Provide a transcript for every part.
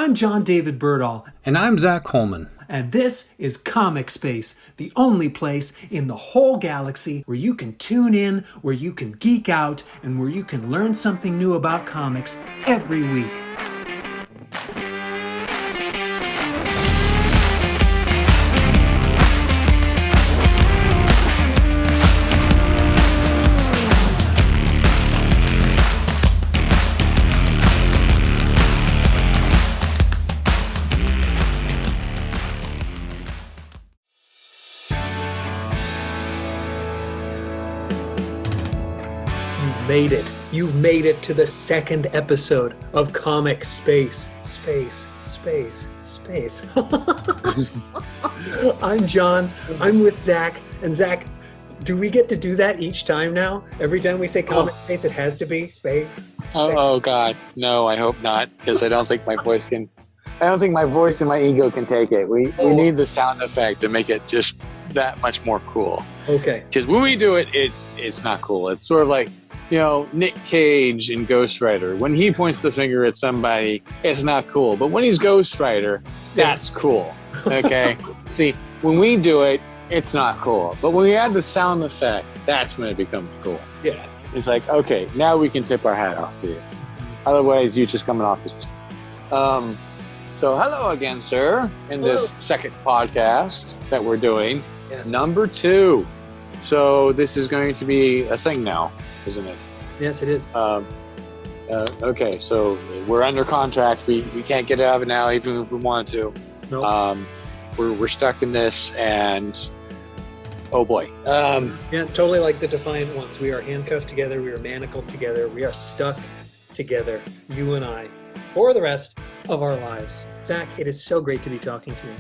I'm John David Birdall. And I'm Zach Coleman. And this is Comic Space, the only place in the whole galaxy where you can tune in, where you can geek out, and where you can learn something new about comics every week. Made it. You've made it to the second episode of Comic Space. Space. I'm John. I'm with Zach. And Zach, do we get to do that each time now? Every time we say Comic Space, it has to be space. Oh God, no! I hope not, because I don't think my voice and my ego can take it. We need the sound effect to make it just that much more cool. Okay. Because when we do it, it's not cool. It's sort of like, Nick Cage in Ghost Rider. When he points the finger at somebody, it's not cool. But when he's Ghost Rider, that's cool. Okay? See, when we do it, it's not cool. But when we add the sound effect, that's when it becomes cool. Yes. It's like, okay, now we can tip our hat off to you. Otherwise, you're just coming off as... So hello again, sir, in this second podcast that we're doing. Yes. Number 2. So this is going to be a thing now, isn't it? Yes, it is. Okay, so we're under contract. We can't get out of it now, even if we wanted to. Nope. We're stuck in this, and oh boy. Yeah, totally like the Defiant Ones. We are handcuffed together. We are manacled together. We are stuck together, you and I, for the rest of our lives. Zach, it is so great to be talking to you.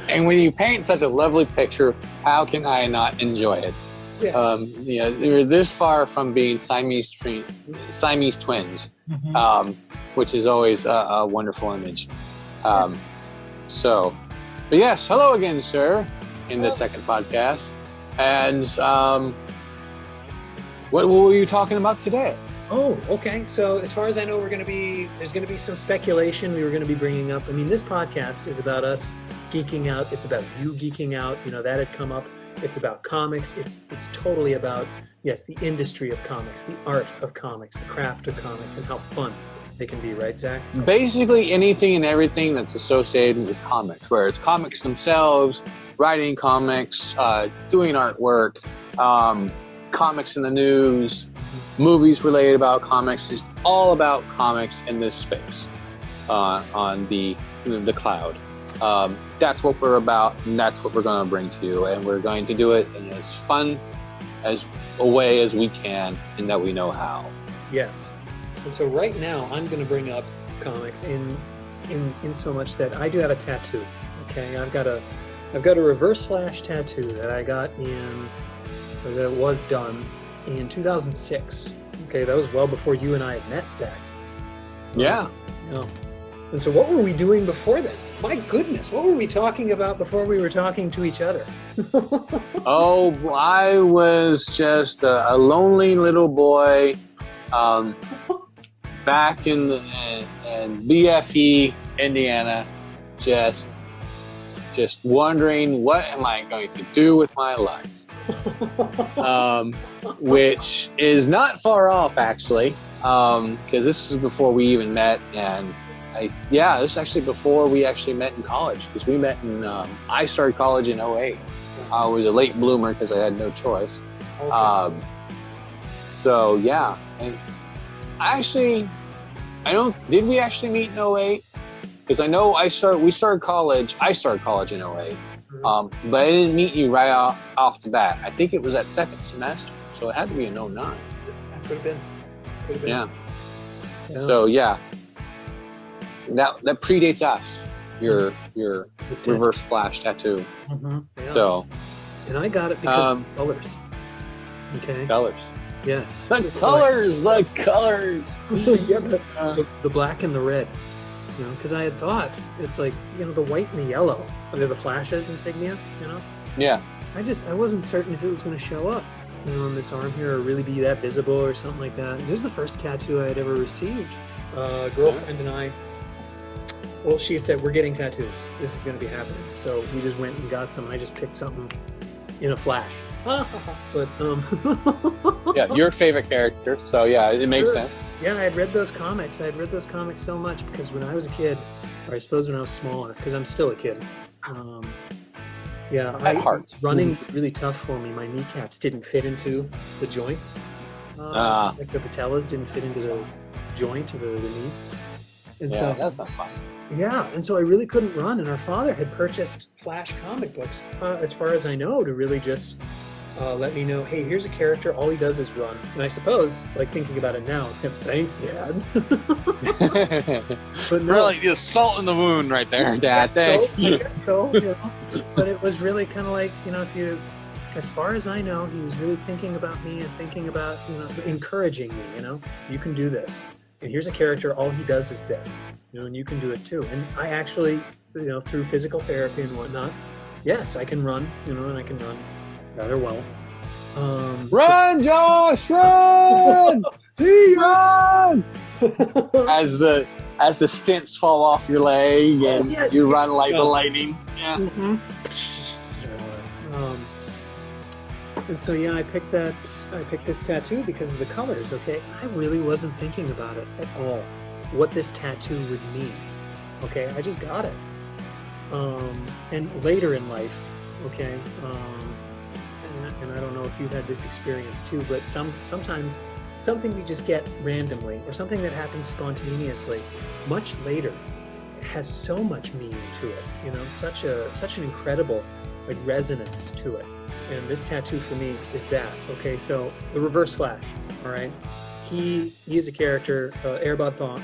And when you paint such a lovely picture, how can I not enjoy it? Yes. You're this far from being Siamese twins, Mm-hmm. Which is always a wonderful image. But yes, hello again, sir, in the second podcast. And what were you talking about today? Oh, okay. So as far as I know, there's going to be some speculation we were going to be bringing up. I mean, this podcast is about us geeking out. It's about you geeking out. That had come up. It's about comics. It's totally about, yes, the industry of comics, the art of comics, the craft of comics, and how fun they can be, right, Zach? Basically anything and everything that's associated with comics, where it's comics themselves, writing comics, doing artwork, comics in the news, movies related about comics. It's all about comics in this space on the cloud. That's what we're about, and that's what we're going to bring to you, and we're going to do it in as fun as a way as we can, and that we know how. Yes. And so right now, I'm going to bring up comics in so much that I do have a tattoo. Okay, I've got a Reverse Flash tattoo that I got that was done in 2006. Okay, that was well before you and I had met, Zach. Yeah. And so what were we doing before then? My goodness, what were we talking about before we were talking to each other? Oh, I was just a lonely little boy back in BFE, Indiana, just wondering, what am I going to do with my life? Which is not far off, actually, because this is before we even met, and this is actually before we actually met in college, because we met in, I started college in 2008. I was a late bloomer because I had no choice. Okay. So yeah, and did we actually meet in 2008? Because I know we started college. I started college in 2008. Mm-hmm. But I didn't meet you right off the bat. I think it was that second semester, so it had to be in 2009. Could have been. Yeah. So yeah, that predates us. Your Reverse Flash tattoo. Mm-hmm. Yeah. So. And I got it because of colors. Okay. Colors. Yes. The colors. Yeah, the black and the red. Because I had thought it's like, the white and the yellow. They're the Flash's insignia, Yeah. I wasn't certain if it was going to show up, on this arm here, or really be that visible or something like that. It was the first tattoo I had ever received. Girlfriend and I, well, she had said, we're getting tattoos. This is going to be happening. So we just went and got some. I just picked something in a flash. But Yeah, your favorite character. So yeah, it makes sense. Yeah, I had read those comics. I had read those comics so much because when I was a kid, or I suppose when I was smaller, because I'm still a kid. Yeah, running was really tough for me. My kneecaps didn't fit into the joints. Like the patellas didn't fit into the joint or the knee. And yeah, so that's not fun. yeah, and so I really couldn't run. And our father had purchased Flash comic books, as far as I know, to really just let me know, hey, here's a character, all he does is run. And I suppose, like thinking about it now, it's kind of, thanks, Dad. But no, Really, just salt in the wound right there, Dad. Thanks. I guess so, you know. But it was really kind of like, you know, if you, as far as I know, he was really thinking about me and thinking about, you know, encouraging me, you know, you can do this. And here's a character, all he does is this, you know, and you can do it too. And I actually, you know, through physical therapy and whatnot, yes, I can run, you know, and I can run rather well. Run, Josh, run! See ya! Run! as the stints fall off your leg and yes, you run like the lightning. Yeah. Mm-hmm. And so yeah, I picked this tattoo because of the colors. Okay, I really wasn't thinking about it at all, what this tattoo would mean. Okay, I just got it. And later in life, okay, and I don't know if you've had this experience too, but sometimes something we just get randomly or something that happens spontaneously, much later, has so much meaning to it. You know, such an incredible like resonance to it. And this tattoo for me is that. Okay, so the Reverse Flash. All right, he is a character, Eobard Thawne.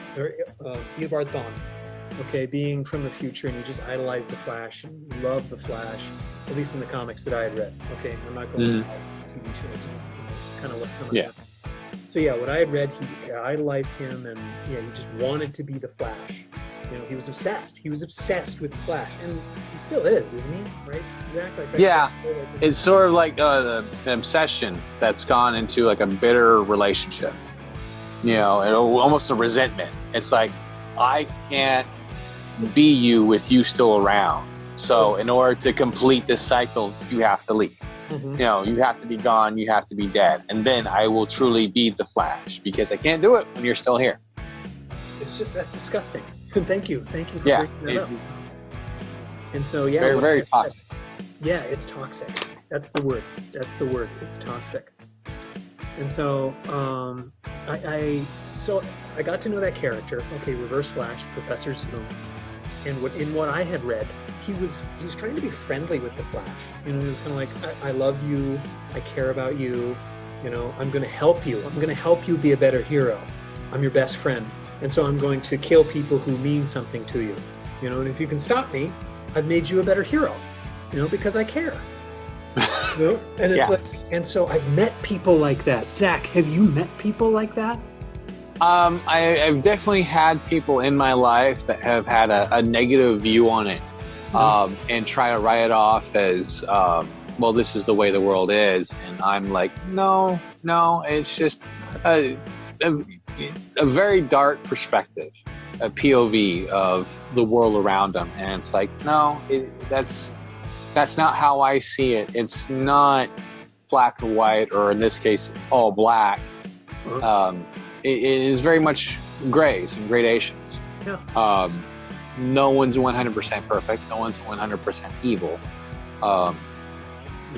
Okay, being from the future, and he just idolized the Flash and loved the Flash, at least in the comics that I had read. Okay, I'm not going to TV shows, kind of what's coming up. So yeah, what I had read, he idolized him, and yeah, he just wanted to be the Flash. You know, he was obsessed. He was obsessed with Flash, and he still is, isn't he? Right? Exactly. Like yeah, it's sort of like an obsession that's gone into like a bitter relationship. You know, and almost a resentment. It's like, I can't be you with you still around. So in order to complete this cycle, you have to leave. Mm-hmm. You know, you have to be gone. You have to be dead, and then I will truly be the Flash, because I can't do it when you're still here. It's just, that's disgusting. Thank you for bringing that up. And so yeah, very, very toxic. Yeah, it's toxic. That's the word. It's toxic. And so I got to know that character. Okay, Reverse Flash, Professor Zoom. And in what I had read, he was trying to be friendly with the Flash. You know, he was kind of like, I love you, I care about you. You know, I'm going to help you. I'm going to help you be a better hero. I'm your best friend. And so I'm going to kill people who mean something to you. You know, and if you can stop me, I've made you a better hero. You know, because I care. You know? And it's like, and so I've met people like that. Zach, have you met people like that? I've definitely had people in my life that have had a negative view on it, and try to write it off as, well, this is the way the world is. And I'm like, no, it's just a very dark perspective, a POV of the world around them. And it's like, no, that's not how I see it. It's not black and white, or in this case, all black. It is very much grays and gradations. Yeah. No one's 100% perfect. No one's 100% evil.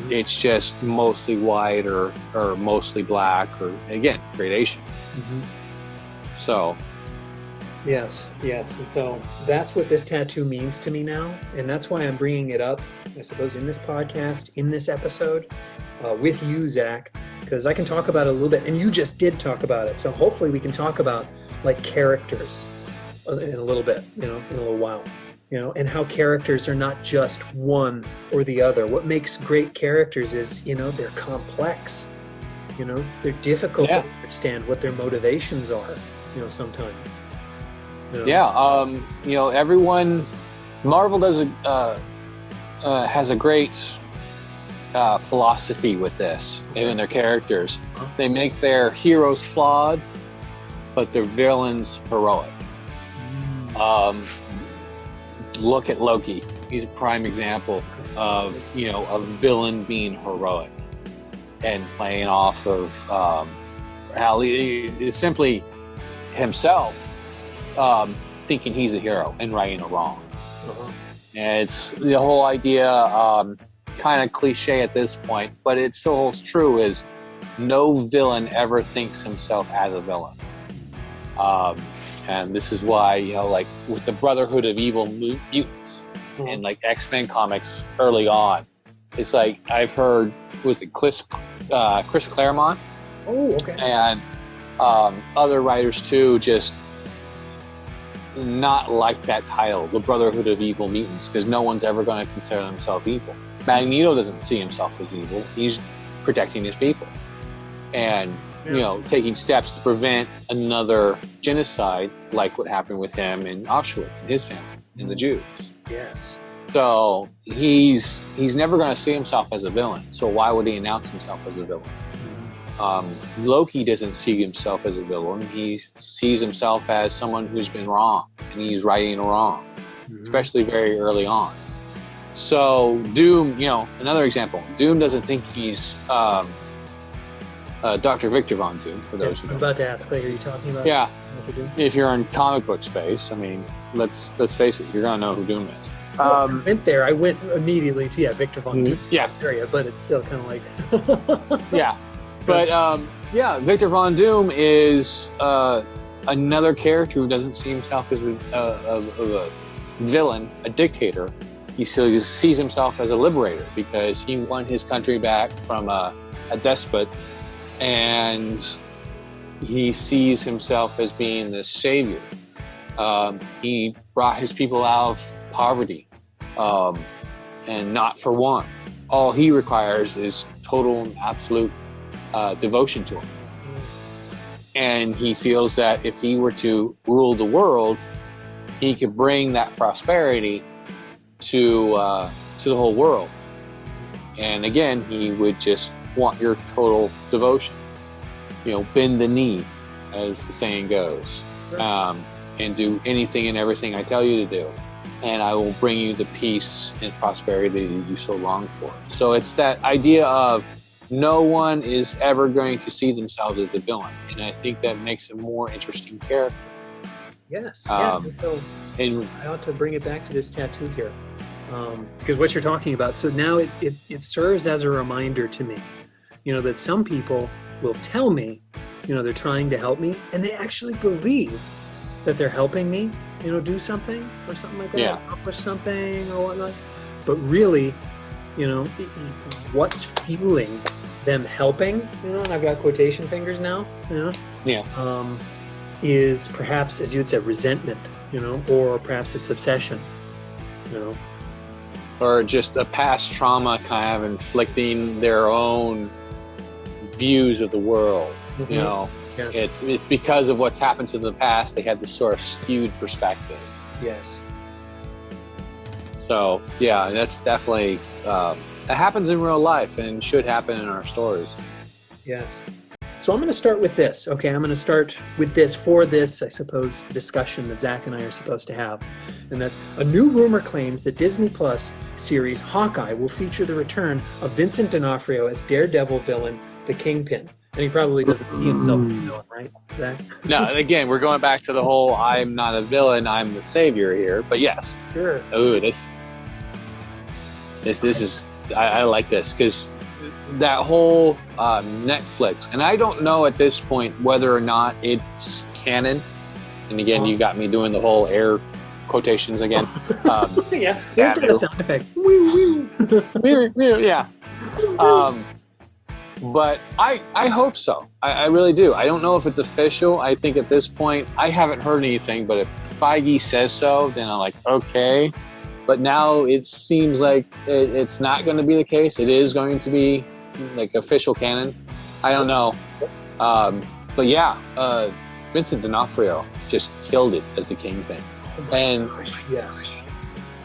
It's just mostly white or mostly black, or again, gradations. Mm-hmm. So. Yes. And so that's what this tattoo means to me now. And that's why I'm bringing it up, I suppose, in this podcast, in this episode, with you, Zach, because I can talk about it a little bit. And you just did talk about it. So hopefully we can talk about like characters in a little bit, you know, in a little while, you know, and how characters are not just one or the other. What makes great characters is, you know, they're complex, you know, they're difficult to understand what their motivations are, you know, sometimes. You know? Yeah. You know, everyone, Marvel does has a great philosophy with this, in their characters. They make their heroes flawed, but the villain's heroic. Look at Loki. He's a prime example of, you know, a villain being heroic and playing off of how he simply himself thinking he's a hero and righting a wrong. And it's the whole idea, kind of cliche at this point, but it still holds true, is no villain ever thinks himself as a villain. And this is why, you know, like with the Brotherhood of Evil Mutants and like X-Men comics early on, it's like I've heard, was it Chris Claremont? Oh, okay. And other writers too, just not like that title, the Brotherhood of Evil Mutants, because no one's ever going to consider themselves evil. Magneto doesn't see himself as evil. He's protecting his people. And, you know, taking steps to prevent another genocide like what happened with him in Auschwitz and his family and the Jews. Yes. So he's never going to see himself as a villain. So why would he announce himself as a villain? Loki doesn't see himself as a villain. He sees himself as someone who's been wrong, and he's righting a wrong, especially very early on. So Doom, you know, another example. Doom doesn't think he's Dr. Victor Von Doom, for those who know. I was about to ask, like, are you talking about? Yeah. If you're in comic book space, I mean, let's face it, you're gonna know who Doom is. I went there. I went immediately to Victor Von Doom. Yeah. Area, but it's still kind of like. Yeah. But Victor Von Doom is another character who doesn't see himself as a villain, a dictator. He still sees himself as a liberator because he won his country back from a despot, and he sees himself as being the savior. He brought his people out of poverty, and not for one. All he requires is total and absolute devotion to him. And he feels that if he were to rule the world, he could bring that prosperity to the whole world. And again, he would just want your total devotion. You know, bend the knee, as the saying goes, and do anything and everything I tell you to do. And I will bring you the peace and prosperity that you so long for. So it's that idea of no one is ever going to see themselves as the villain. And I think that makes a more interesting character. Yes. So I ought to bring it back to this tattoo here. Because what you're talking about, so now it serves as a reminder to me, you know, that some people will tell me, you know, they're trying to help me, and they actually believe that they're helping me, you know, do something or something like that, accomplish something or whatnot. But really, you know, what's fueling them helping, you know, and I've got quotation fingers now, you know, is perhaps, as you had said, resentment, you know, or perhaps it's obsession, you know. Or just a past trauma kind of inflicting their own views of the world, you know. Yes. It's because of what's happened to the past, they had this sort of skewed perspective. Yes. So, yeah, that's definitely, that happens in real life and should happen in our stories. Yes. So I'm going to start with this. Okay, I'm going to start with this for this, I suppose, discussion that Zach and I are supposed to have. And that's a new rumor claims that Disney Plus series Hawkeye will feature the return of Vincent D'Onofrio as Daredevil villain, the Kingpin. And he probably doesn't see himself as a villain, right, Zach? No, again, we're going back to the whole I'm not a villain, I'm the savior here. But yes. Sure. Ooh, this is, I like this, because that whole Netflix, and I don't know at this point whether or not it's canon. And again, you got me doing the whole air quotations again. Yeah, we have to a sound effect. Woo, woo. Yeah. But I hope so. I really do. I don't know if it's official. I think at this point, I haven't heard anything, but if Feige says so, then I'm like, okay. But now it seems like it's not going to be the case. It is going to be like official canon. I don't know. But yeah, Vincent D'Onofrio just killed it as the Kingpin. And yes,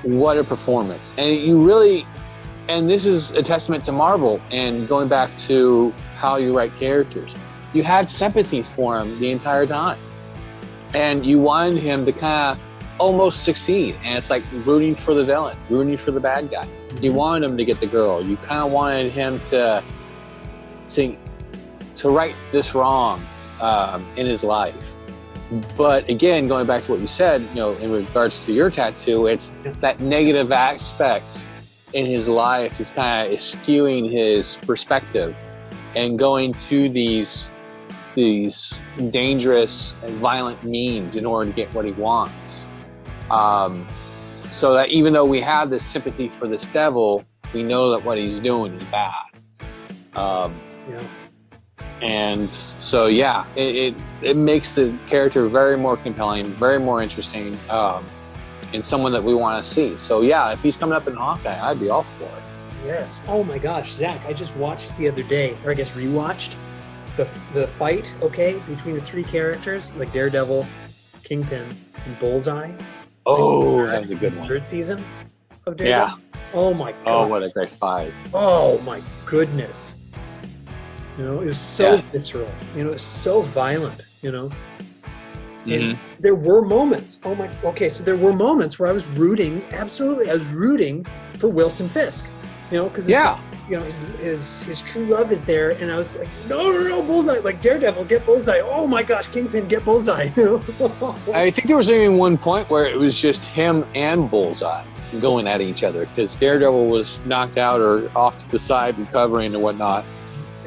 what a performance. And you really, and this is a testament to Marvel and going back to how you write characters. You had sympathy for him the entire time. And you wanted him to kind of almost succeed. And it's like rooting for the villain, rooting for the bad guy. You wanted him to get the girl. You kind of wanted him to right this wrong in his life. But again, going back to what you said, you know, in regards to your tattoo, it's that negative aspect in his life is kind of skewing his perspective and going to these dangerous and violent means in order to get what he wants. So that even though we have this sympathy for this devil, we know that what he's doing is bad. And so, yeah, it makes the character very more compelling, very more interesting, and someone that we want to see. So, yeah, if he's coming up in Hawkeye, I'd be all for it. Yes. Oh my gosh, Zach, I just watched the other day, or I guess rewatched the fight, okay, between the three characters, like Daredevil, Kingpin, and Bullseye. Oh, that was a good one. Third season of Daredevil. Yeah. Oh my god. Oh, what a great fight. Oh my goodness. You know, it was so visceral. You know, it was so violent, you know. And there were moments. Oh my, okay, so there were moments where I was rooting, absolutely, I was rooting for Wilson Fisk. You know, because you know, his true love is there, and I was like, no, Bullseye, like Daredevil, get Bullseye. Oh my gosh, Kingpin, get Bullseye. You know? I think there was even one point where it was just him and Bullseye going at each other, because Daredevil was knocked out or off to the side recovering and whatnot.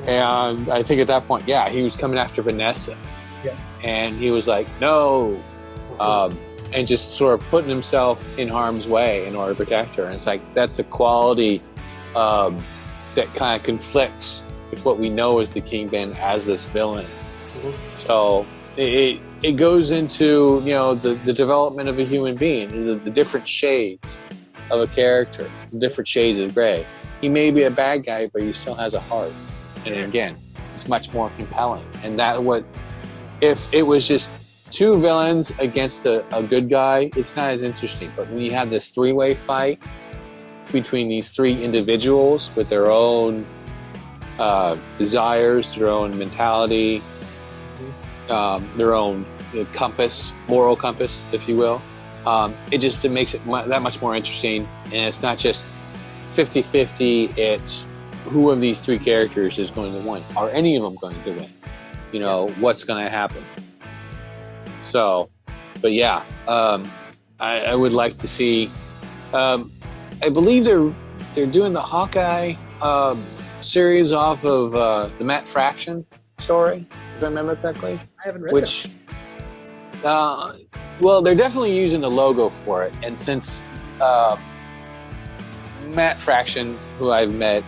And I think at that point, he was coming after Vanessa. Yeah. And he was like, no. And just sort of putting himself in harm's way in order to protect her. And it's like, that's a quality that kind of conflicts with what we know as the Kingpin as this villain. So it goes into, you know, the development of a human being, the different shades of a character, the different shades of gray. He may be a bad guy, but he still has a heart. And again, it's much more compelling. And if it was just two villains against a good guy, it's not as interesting. But when you have this three-way fight between these three individuals with their own desires, their own mentality, their own compass, moral compass, if you will, it makes it that much more interesting. And it's not just 50-50, it's who of these three characters is going to win? Are any of them going to win? You know, what's going to happen? So, but yeah, I would like to see. I believe they're doing the Hawkeye series off of the Matt Fraction story, if I remember correctly. I haven't read that. Well, they're definitely using the logo for it, and since Matt Fraction, who I've met,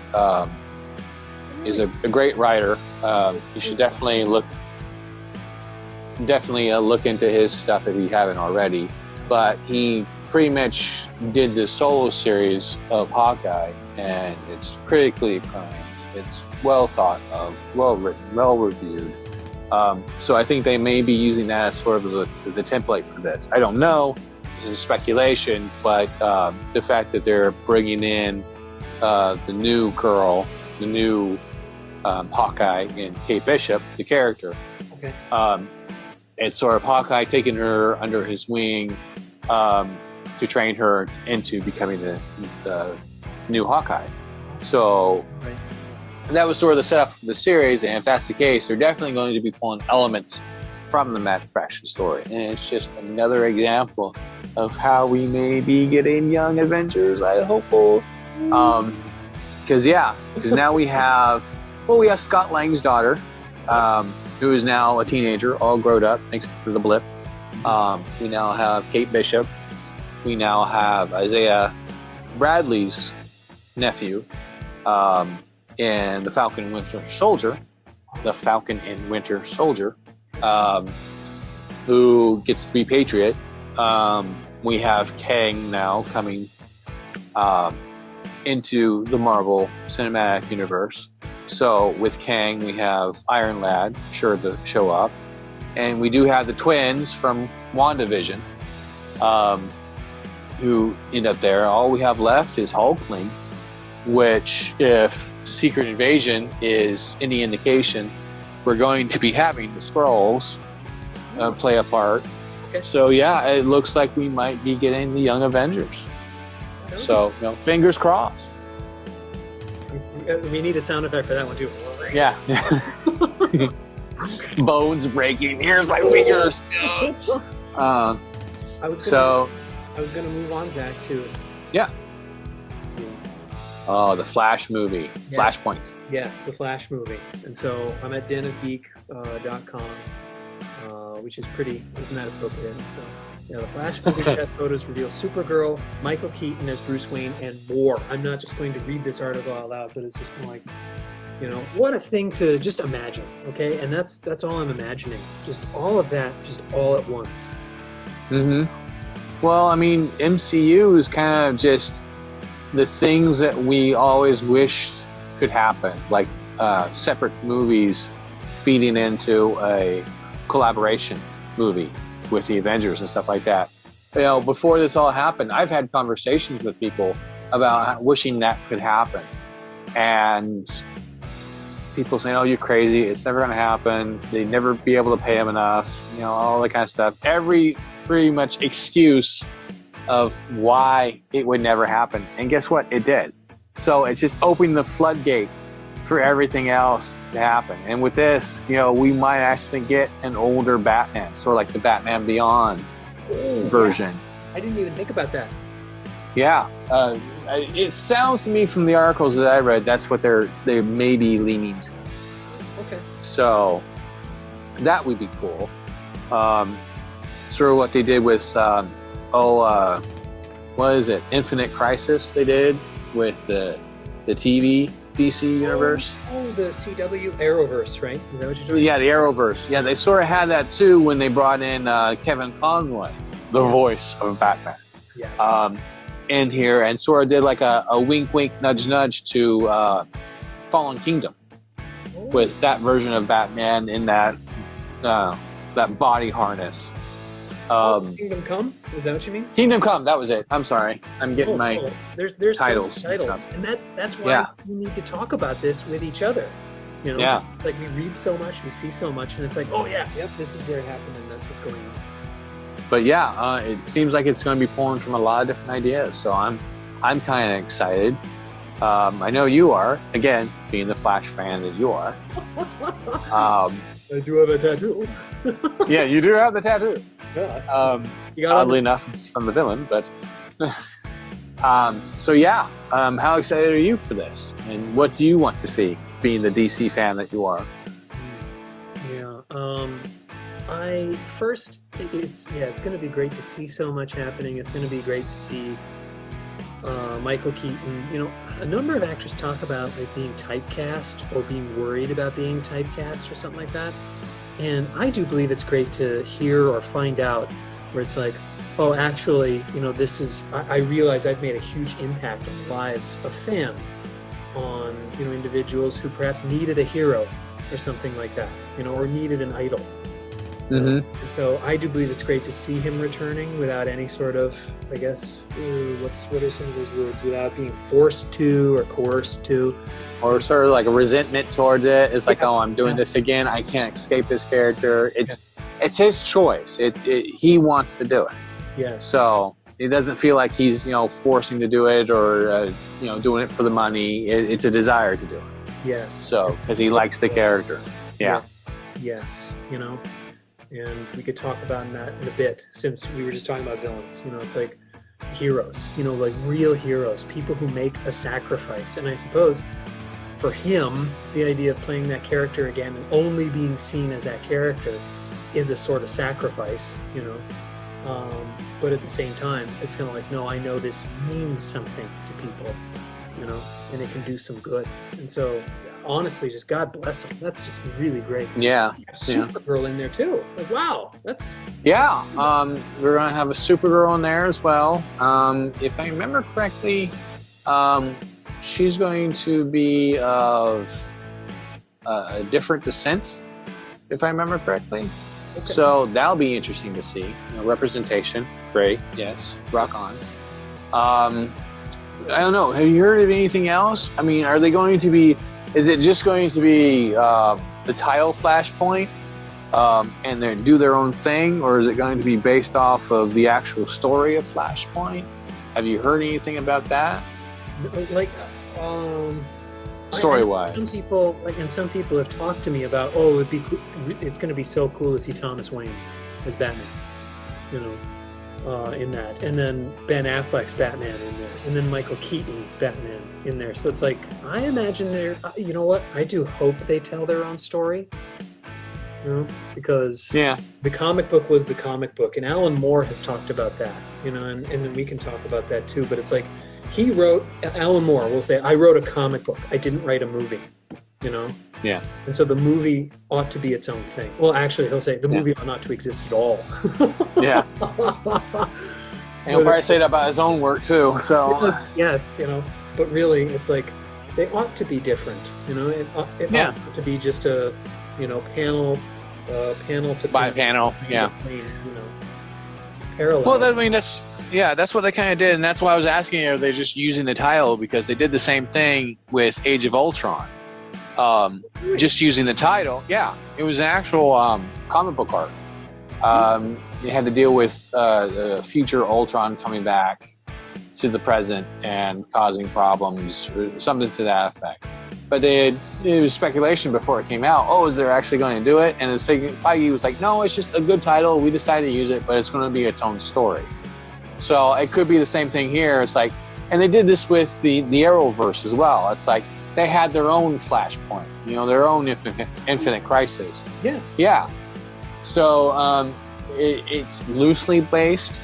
is a great writer. You should definitely look into his stuff if you haven't already. But he pretty much did the solo series of Hawkeye, and it's critically acclaimed. It's well thought of, well written, well reviewed. So I think they may be using that as sort of the template for this. I don't know. This is speculation, but the fact that they're bringing in the new girl, the new Hawkeye in Kate Bishop, the character. Okay. It's sort of Hawkeye taking her under his wing to train her into becoming the new Hawkeye. So that was sort of the setup for the series, and if that's the case, they're definitely going to be pulling elements from the Matt Fraction story. And it's just another example of how we may be getting Young Avengers, I hope. Because now we have Scott Lang's daughter, who is now a teenager, all grown up thanks to the blip. We now have Kate Bishop. We now have Isaiah Bradley's nephew in the Falcon and Winter Soldier, who gets to be Patriot. We have Kang now coming into the Marvel Cinematic Universe. So with Kang, we have Iron Lad, sure to show up. And we do have the twins from WandaVision, who end up there. All we have left is Hulkling, which, if Secret Invasion is any indication, we're going to be having the Skrulls play a part Okay. So yeah, it looks like we might be getting the Young Avengers. So fingers crossed. We need a sound effect for that one too. Yeah. Bones breaking. Here's my fingers. I was gonna move on, Zach, too. Yeah. Oh, the Flash movie. Yeah. Flashpoint. Yes, the Flash movie. And so I'm at denofgeek.com, which is pretty, isn't that appropriate? So, the Flash movie test photos reveal Supergirl, Michael Keaton as Bruce Wayne, and more. I'm not just going to read this article out loud, but it's just kind of like, what a thing to just imagine, okay? And that's all I'm imagining. Just all of that, just all at once. Mm-hmm. Well, I mean, MCU is kind of just the things that we always wished could happen, like separate movies feeding into a collaboration movie with the Avengers and stuff like that. Before this all happened, I've had conversations with people about wishing that could happen. And people saying, oh, you're crazy. It's never going to happen. They'd never be able to pay them enough. All that kind of stuff. Every pretty much excuse of why it would never happen. And guess what? It did. So it's just opening the floodgates for everything else to happen. And with this, we might actually get an older Batman, sort of like the Batman Beyond version. I didn't even think about that. Yeah. It sounds to me from the articles that I read, that's what they may be leaning to. Okay. So that would be cool. Sort of what they did with, what is it? Infinite Crisis they did with the TV DC universe. Oh, the CW Arrowverse, right? Is that what you're doing? Yeah, the Arrowverse. Yeah, they sort of had that too when they brought in Kevin Conroy, the voice of Batman. Yes. In here, and sort of did like a wink, wink, nudge, nudge to Fallen Kingdom with that version of Batman in that body harness. Kingdom Come? Is that what you mean? Kingdom Come, that was it. I'm sorry. I'm getting my there's titles. So many titles. And that's why we need to talk about this with each other. Yeah. Like we read so much, we see so much, and it's like, oh yeah, yep, this is where it happened, and that's what's going on. But yeah, it seems like it's going to be pulling from a lot of different ideas. So I'm kind of excited. I know you are. Again, being the Flash fan that you are. I do have a tattoo. Yeah, you do have the tattoo. Yeah. Oddly enough, it's from the villain, but so yeah. How excited are you for this? And what do you want to see, being the DC fan that you are? Yeah. It's going to be great to see so much happening. It's going to be great to see Michael Keaton. A number of actors talk about like being typecast or being worried about being typecast or something like that. And I do believe it's great to hear or find out where it's like, oh, actually, I realize I've made a huge impact on the lives of fans, on, individuals who perhaps needed a hero or something like that, or needed an idol. Mm-hmm. And so I do believe it's great to see him returning without any sort of, I guess, what are some of those words? Without being forced to or coerced to. Or sort of like a resentment towards it. It's like, oh, I'm doing this again. I can't escape this character. It's his choice. He wants to do it. Yes. So it doesn't feel like he's, forcing to do it or, doing it for the money. It's a desire to do it. Yes. So, because he likes the character. Yeah. Yes. And we could talk about that in a bit, since we were just talking about villains. It's like heroes, like real heroes, people who make a sacrifice. And I suppose for him, the idea of playing that character again and only being seen as that character is a sort of sacrifice, but at the same time, it's kind of like, no, I know this means something to people, and it can do some good. And so, honestly, just God bless him. That's just really great. Yeah. Supergirl in there too. Like, wow, that's... Yeah, we're going to have a Supergirl in there as well. If I remember correctly, she's going to be of a different descent, if I remember correctly. Okay. So that'll be interesting to see. Representation, great, yes, rock on. I don't know, have you heard of anything else? I mean, are they going to be... Is it just going to be the tile Flashpoint? and then do their own thing, or is it going to be based off of the actual story of Flashpoint? Have you heard anything about that? Like, story-wise, some people have talked to me about, oh, it's going to be so cool to see Thomas Wayne as Batman, you know, in that, and then Ben Affleck's Batman in there, and then Michael Keaton's Batman in there. So it's like, I imagine you know what? I do hope they tell their own story. You know, because the comic book was the comic book, and Alan Moore has talked about that, you know, and then we can talk about that too. But it's like, Alan Moore will say, I wrote a comic book, I didn't write a movie, you know? Yeah. And so the movie ought to be its own thing. Well, actually, he'll say the movie ought not to exist at all. Yeah. And he'll probably say that about his own work too. So yes, you know, but really, it's like, they ought to be different, you know? It ought to be just a, you know, panel to by panel, you know, parallel. Well, I mean, that's what they kind of did, and that's why I was asking, are they just using the title? Because they did the same thing with Age of Ultron, just using the title. Yeah, it was an actual comic book art. It had to deal with future Ultron coming back to the present and causing problems, or something to that effect. But it was speculation before it came out. Oh, is they actually going to do it? And Feige was like, no, it's just a good title. We decided to use it, but it's going to be its own story. So it could be the same thing here. It's like, and they did this with the Arrowverse as well. It's like they had their own Flashpoint, you know, their own Infinite Crisis. Yes. Yeah. So it's loosely based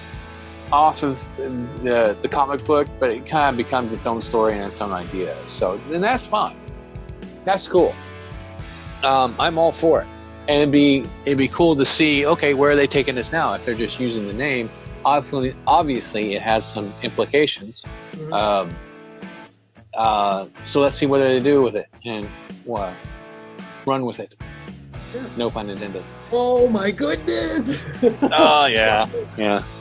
off of the comic book, but it kind of becomes its own story and its own idea. So then that's fine. That's cool. I'm all for it. And it'd be cool to see, okay, where are they taking this now? If they're just using the name, obviously it has some implications. Mm-hmm. So let's see what they do with it and run with it. Sure. No pun intended. Oh my goodness! Oh yeah.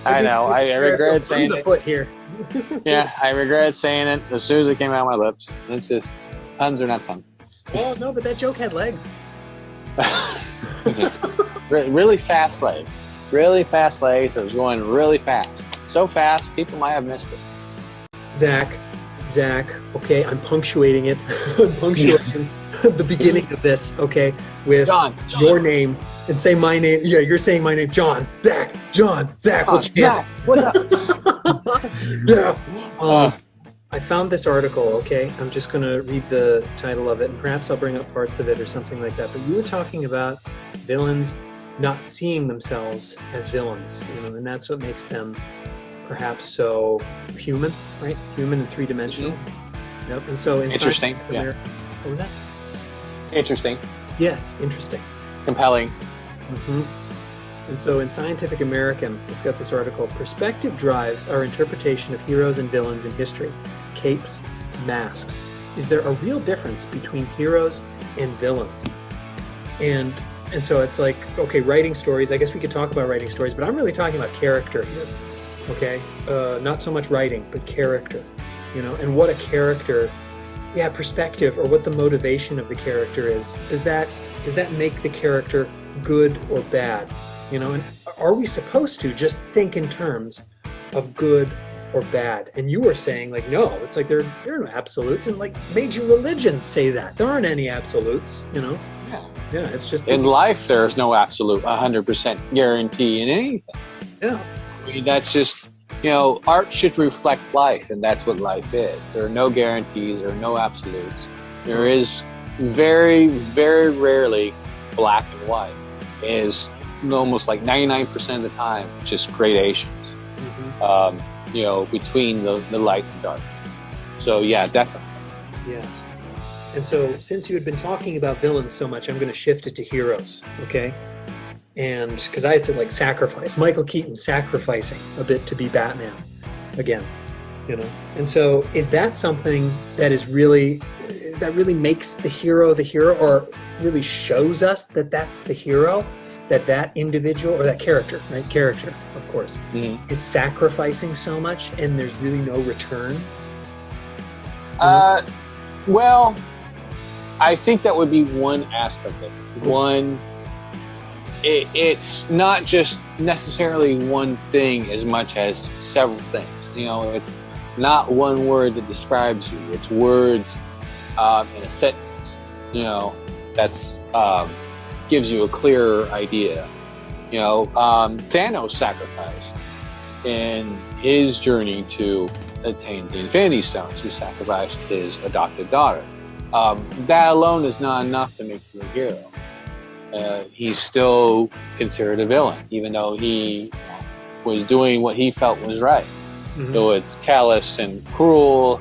I know. I regret saying it. Foot here. Yeah, I regret saying it as soon as it came out of my lips. It's just, puns are not fun. Oh no, but that joke had legs. Really fast legs. Really fast legs. It was going really fast. So fast, people might have missed it. Zach, okay, I'm punctuating it. I'm punctuating the beginning of this, okay, with John. Your name, and say my name. Yeah, you're saying my name. John, Zach, Zach, what up? Yeah. I found this article, okay? I'm just going to read the title of it, and perhaps I'll bring up parts of it or something like that. But you were talking about villains not seeing themselves as villains, you know, and that's what makes them perhaps so human, right? Human and three-dimensional. Mm-hmm. Yep. And so interesting. What was that? Interesting. Yes, interesting. Compelling. Mm-hmm. And so in Scientific American, it's got this article, Perspective drives our interpretation of heroes and villains in history. Capes, masks. Is there a real difference between heroes and villains? And so it's like, okay, writing stories, I guess we could talk about writing stories, but I'm really talking about character here, okay? Not so much writing, but character, you know, and what a character, perspective, or what the motivation of the character is. Does that make the character good or bad? You know, and are we supposed to just think in terms of good or bad? And you were saying, like, no, it's like there are no absolutes, and like major religions say that there aren't any absolutes, you know. Yeah, it's just in life there's no absolute 100% guarantee in anything. Yeah, I mean, that's just, you know, art should reflect life, and that's what life is. There are no guarantees, there are no absolutes. There is very, very rarely black and white. It is almost like 99% of the time just gradations. Mm-hmm. You know, between the light and dark. So yeah, definitely. Yes. And so since you had been talking about villains so much, I'm going to shift it to heroes, okay? And because I had said like sacrifice, Michael Keaton sacrificing a bit to be Batman again, you know? And so is that something that really makes the hero, or really shows us that that's the hero? That individual, or that character, right? Character, of course, mm-hmm. is sacrificing so much and there's really no return? Well, I think that would be one aspect of it. One it's not just necessarily one thing as much as several things. You know, it's not one word that describes you. It's words in a sentence. You know, that's gives you a clearer idea. You know, Thanos sacrificed in his journey to attain the Infinity Stones. He sacrificed his adopted daughter. That alone is not enough to make you a hero. He's still considered a villain, even though he was doing what he felt was right. Mm-hmm. So it's callous and cruel.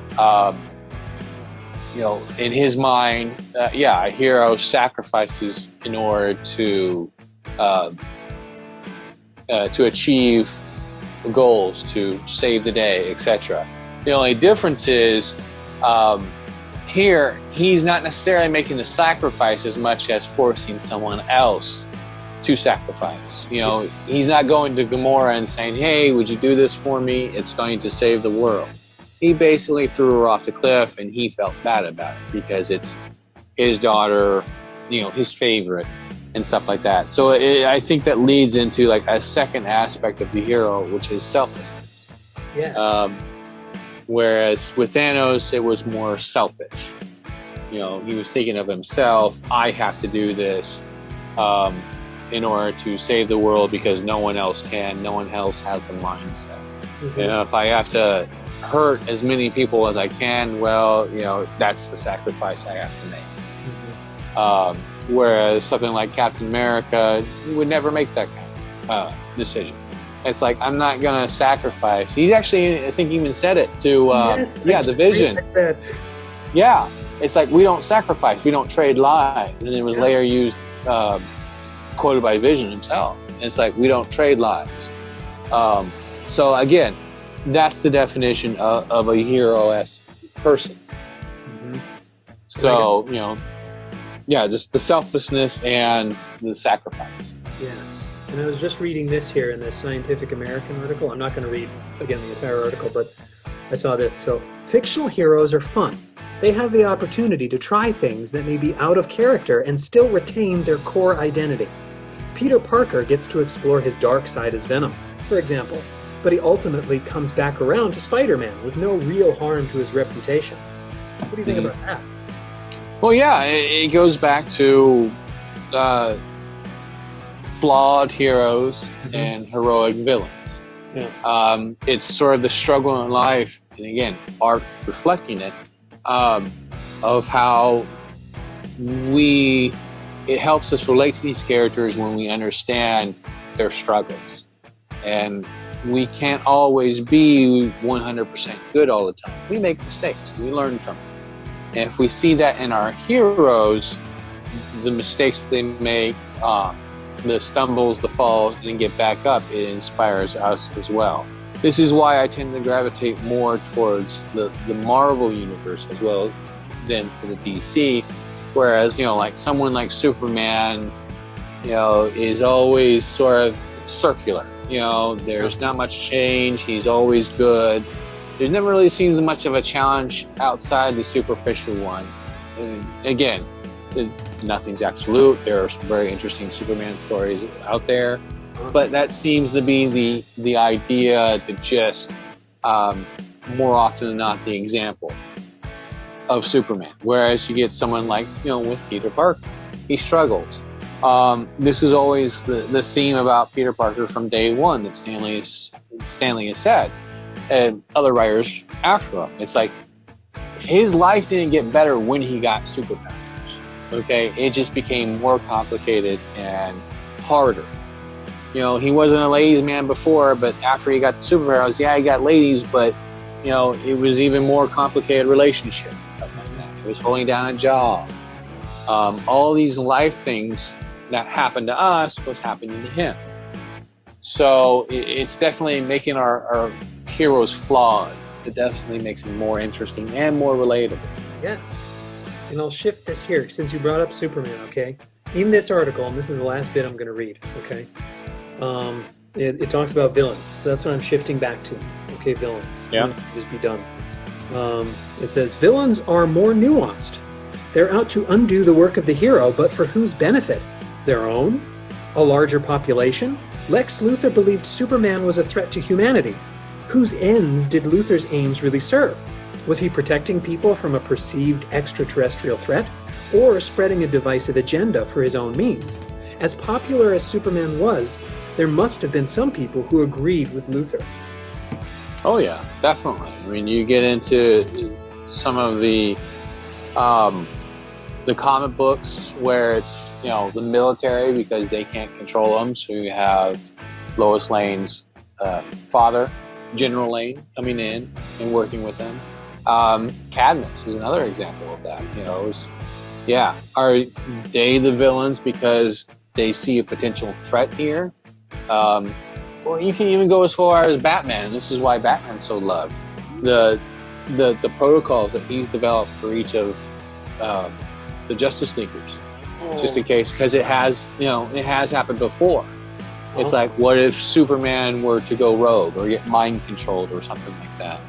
You know, in his mind, a hero sacrifices in order to achieve goals, to save the day, etc. The only difference is here he's not necessarily making the sacrifice as much as forcing someone else to sacrifice. You know, he's not going to Gamora and saying, "Hey, would you do this for me? It's going to save the world." He basically threw her off the cliff, and he felt bad about it because it's his daughter, you know, his favorite, and stuff like that. So I think that leads into like a second aspect of the hero, which is selflessness. Yes. Whereas with Thanos, it was more selfish. You know, he was thinking of himself. I have to do this in order to save the world because no one else can. No one else has the mindset. Mm-hmm. You know, if I have to hurt as many people as I can, well, you know, that's the sacrifice I have to make. Mm-hmm. Whereas something like Captain America, he would never make that kind of decision. It's like, I'm not going to sacrifice. He's actually, I think, even said it to, the Vision. Like yeah, it's like, we don't sacrifice, we don't trade lives. And it was later used, quoted by Vision himself. And it's like, we don't trade lives. So again, that's the definition of a hero-esque person. Mm-hmm. So, you know, just the selflessness and the sacrifice. Yes. And I was just reading this here in this Scientific American article. I'm not going to read, again, the entire article, but I saw this. So, fictional heroes are fun. They have the opportunity to try things that may be out of character and still retain their core identity. Peter Parker gets to explore his dark side as Venom, for example, but he ultimately comes back around to Spider-Man with no real harm to his reputation. What do you think about that? Well, yeah, it goes back to flawed heroes and heroic villains. Yeah. It's sort of the struggle in life, and again, art reflecting it, of how it helps us relate to these characters when we understand their struggles. And we can't always be 100% good all the time. We make mistakes. We learn from them. And if we see that in our heroes, the mistakes they make, the stumbles, the falls, and get back up, it inspires us as well. This is why I tend to gravitate more towards the Marvel universe as well than to the DC. Whereas, you know, like someone like Superman, you know, is always sort of circular. You know, there's not much change. He's always good. There's never really seems much of a challenge outside the superficial one. And again, nothing's absolute. There are some very interesting Superman stories out there, but that seems to be the idea, the gist, more often than not, the example of Superman. Whereas you get someone like, you know, with Peter Parker, he struggles. This is always the theme about Peter Parker from day one that Stanley has said, and other writers after him. It's like his life didn't get better when he got superpowers. Okay, it just became more complicated and harder. You know, he wasn't a ladies' man before, but after he got the superpowers, he got ladies, but you know, it was even more complicated relationship, stuff like that. It was holding down a job. All these life things that happened to us was happening to him. So it's definitely making our heroes flawed. It definitely makes them more interesting and more relatable. Yes. And I'll shift this here since you brought up Superman, okay? In this article, and this is the last bit I'm going to read, okay? It talks about villains. So that's what I'm shifting back to. Okay, villains. Yeah. Just be done. It says, villains are more nuanced. They're out to undo the work of the hero, but for whose benefit? Their own? a larger population? Lex Luthor believed Superman was a threat to humanity. Whose ends did Luthor's aims really serve? Was he protecting people from a perceived extraterrestrial threat, or spreading a divisive agenda for his own means? As popular as Superman was, there must have been some people who agreed with Luthor. Oh yeah, definitely. I mean, you get into some of the comic books where it's, you know, the military, because they can't control them. So you have Lois Lane's father, General Lane, coming in and working with him. Cadmus is another example of that. You know, are they the villains because they see a potential threat here? Or you can even go as far as Batman. This is why Batman's so loved. The protocols that he's developed for each of the Justice Leaguers, just in case, because it has happened before. It's like, what if Superman were to go rogue or get mind controlled or something like that?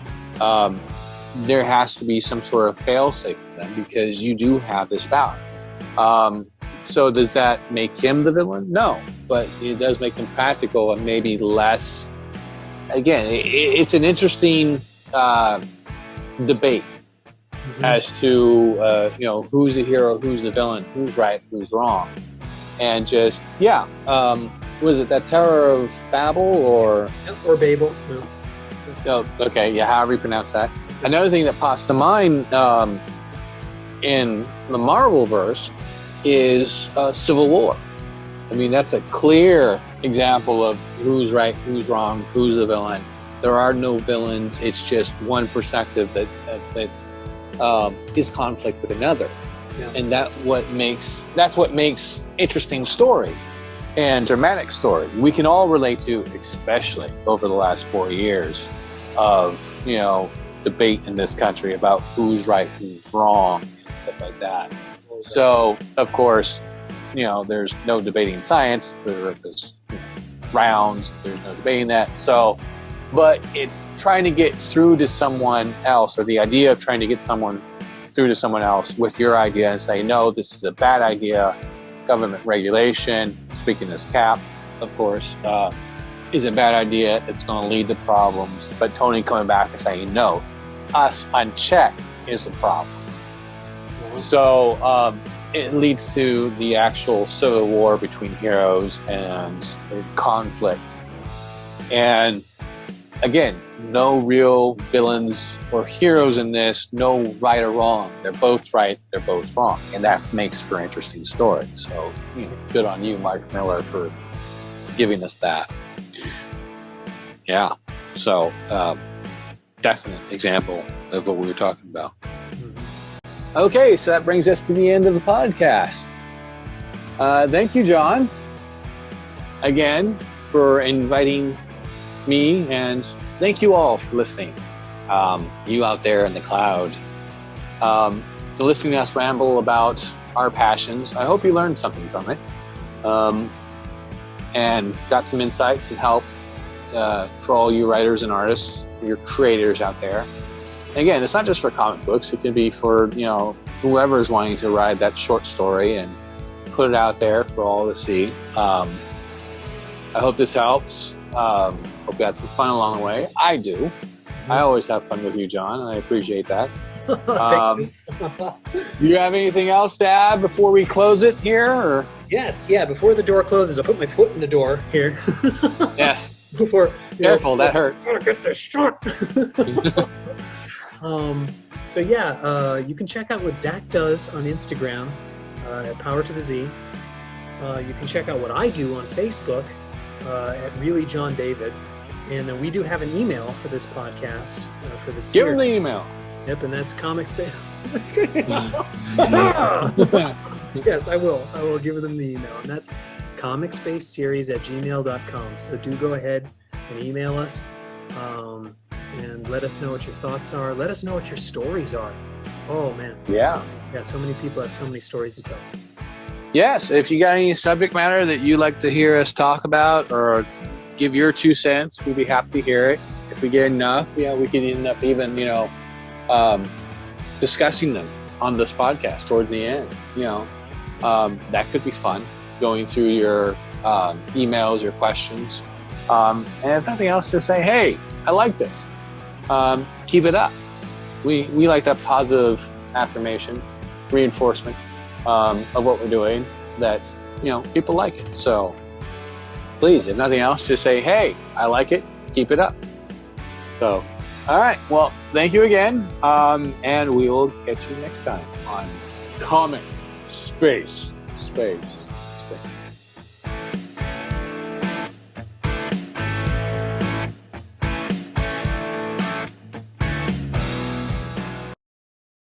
There has to be some sort of fail-safe for them, because you do have this power. So does that make him the villain? No, but it does make him practical and maybe less. Again, it's an interesting debate as to who's the hero, who's the villain, who's right, who's wrong, and just was it that Tower of Babel or Babel? No. Oh, okay, yeah, however you pronounce that. Another thing that pops to mind in the Marvel-verse is Civil War. I mean, that's a clear example of who's right, who's wrong, who's the villain. There are no villains. It's just one perspective that is conflict with another, and that's what makes interesting story and dramatic story. We can all relate to, especially over the last 4 years of debate in this country about who's right, who's wrong, and stuff like that. So, of course, there's no debating science. There is rounds. There's no debating that. So, but it's trying to get through to someone else, or the idea of trying to get someone through to someone else with your idea and say, no, this is a bad idea. Government regulation, speaking as Cap, of course, is a bad idea. It's going to lead to problems. But Tony coming back and saying, no, us unchecked is the problem. So it leads to the actual civil war between heroes and conflict. And again, no real villains or heroes in this, no right or wrong. They're both right, they're both wrong. And that makes for interesting stories. So, good on you, Mike Miller, for giving us that. Yeah. So, definite example of what we were talking about. Okay, so that brings us to the end of the podcast. Thank you, John, again, for inviting me, and thank you all for listening. You out there in the cloud, for listening to us ramble about our passions. I hope you learned something from it, and got some insights and help for all you writers and artists, your creators out there. And again, it's not just for comic books. It can be for whoever is wanting to write that short story and put it out there for all to see. I hope this helps. Hope you had some fun along the way. I do. I always have fun with you, John, and I appreciate that. Do you have anything else to add before we close it here? Or? Yes, yeah. Before the door closes, I'll put my foot in the door here. Yes. Careful, that hurts. Gotta get this shot. You can check out what Zach does on Instagram at Power to the Z. You can check out what I do on Facebook at Really John David. And then we do have an email for this podcast for the series. Give him the email. Yep, and that's comicspace. Yes, I will. I will give them the email, and that's comicspaceseries@gmail.com. So do go ahead and email us. And let us know what your thoughts are. Let us know what your stories are. Oh, man. Yeah. Yeah, so many people have so many stories to tell. Yes, if you got any subject matter that you'd like to hear us talk about or give your 2 cents, we'd be happy to hear it. If we get enough, we can end up even, discussing them on this podcast towards the end. That could be fun, going through your emails or questions. And if nothing else, just say, hey, I like this. Keep it up. We like that positive affirmation, reinforcement of what we're doing, that, people like it. So please, if nothing else, just say, hey, I like it. Keep it up. So, all right. Well, thank you again. And we will catch you next time on Comic Space.